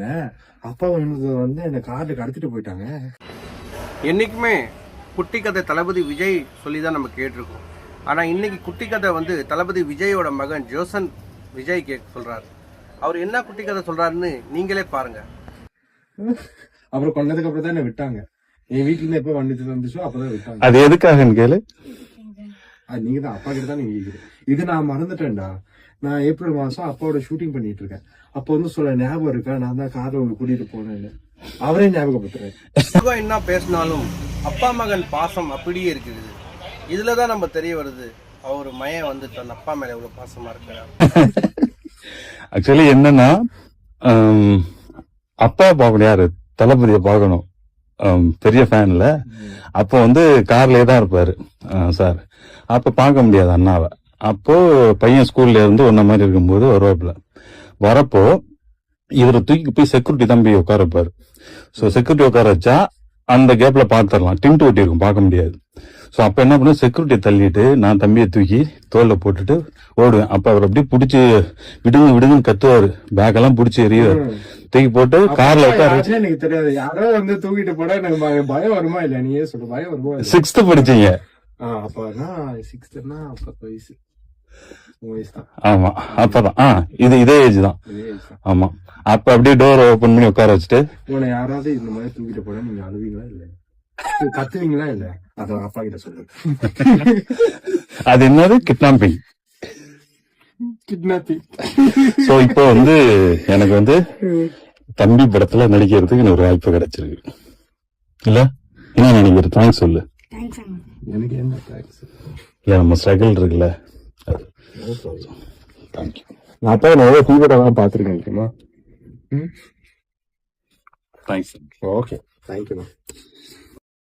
இருந்தேன். அப்பா வந்து என்ன கார்ல கடத்திட்டு போயிட்டாங்க. என்னைக்குமே குட்டி கதை தளபதி விஜய் சொல்லிதான் நம்ம கேட்டிருக்கோம். ஆனா இன்னைக்கு குட்டி கதை வந்து தளபதி விஜயோட மகன் ஜோசன் விஜய் சொல்றாரு. அவர் என்ன குட்டி கதை சொல்றாருன்னு நீங்களே பாருங்க. அப்புறம் கொண்டதுக்கு அப்புறம் தான் என்ன விட்டாங்க. என் வீட்டுல இருந்து எப்ப வண்டி வந்துச்சோ அப்பதான் விட்டாங்க. அது எதுக்காகன்னு கேளு. நீங்க தான் அப்பா கிட்ட தான் நீங்க கேக்குறீங்க. இது நான் மறந்துட்டேன்டா. நான் ஏப்ரல் மாசம் அப்பாவோட ஷூட்டிங் பண்ணிட்டு இருக்கேன். அப்ப வந்து சொல்ல ஞாபகம் இருக்கா, நான் தான் கார்ல உங்களுக்கு கூட்டிட்டு போனேன்னு. அவரே ஞாபகப்படுத்துறேன். என்ன பேசினாலும் அப்பா மகன் பாசம் அப்படியே இருக்குது. இதுலதான் நம்ம தெரிய வருது அவர் மயன் வந்து தன் அப்பா மேல எவ்வளவு பாசமா இருக்கிறார். ஆக்சுவலி என்னன்னா, அப்பா பார்க்கணும், யாரு தளபதியை பார்க்கணும், பெரிய ஃபேன்ல. அப்போ வந்து கார்லயே தான் இருப்பாரு சார். அப்ப பார்க்க முடியாது அண்ணாவை. அப்போ பையன் ஸ்கூல்ல இருந்து ஒன்ன மாதிரி இருக்கும்போது வருவாப்புல. வரப்போ இவரை தூக்கி போய் செக்யூரிட்டி தான் போய் உட்கார வைப்பாரு. ஸோ செக்யூரிட்டி உட்கார வச்சா அந்த கேப்ல பாத்துரலாம், டின்ட் ஒட்டி இருக்கும், பார்க்க முடியாது. ஸோ அப்ப என்ன பண்ண, செக்யூரிட்டி தள்ளிட்டு நான் தம்பியை தூக்கி தோல்ல போட்டுட்டு ஓடுவேன். அப்ப அவர் அப்படியே பிடிச்சி விடுங்க விடுங்கன்னு கத்துவாரு, பேக் எல்லாம் பிடிச்சி எறிவாரு. தூக்கி போட்டு கார்ல உட்கார வச்சு. எனக்கு தெரியாது, யாரோ வந்து தூக்கிட்டு போட எனக்கு பயம் வருமா இல்ல, நீயே சொல்லு, பயம் வருமா? 6th படிச்சீங்க. அப்பனா 6th வயசு. ஆமா, அப்பதான் இதே ஏஜ் தான். ஆமா, அப்ப அப்படியே டோர் ஓபன் பண்ணி உட்கார வச்சுட்டு, உன்னை யாராவது இந்த மாதிரி தூக்கிட்டு போனா நீங்க அழுவீங்களா இல்ல கத்துவீங்களா இல்ல? அத அப்பா கிட்ட சொல்லு. அது என்னது, கிட்னாப்பிங். சோ இப்போ வந்து எனக்கு வந்து தம்பி படத்துல நடிக்கிறதுக்கு எனக்கு ஒரு வாய்ப்பு கிடைச்சிருக்கு இல்ல, என்ன நினைக்கிற? தேங்க்ஸ் சொல்லு. எனக்கு என்ன தேங்க்ஸ்? நம்ம ஸ்ட்ரகிள் இருக்குல்ல. தேங்க்யூ. நான் அப்பா நிறைய தீவிரம் பாத்துருக்கேன். தேங்க்ஸ். Okay, thank you.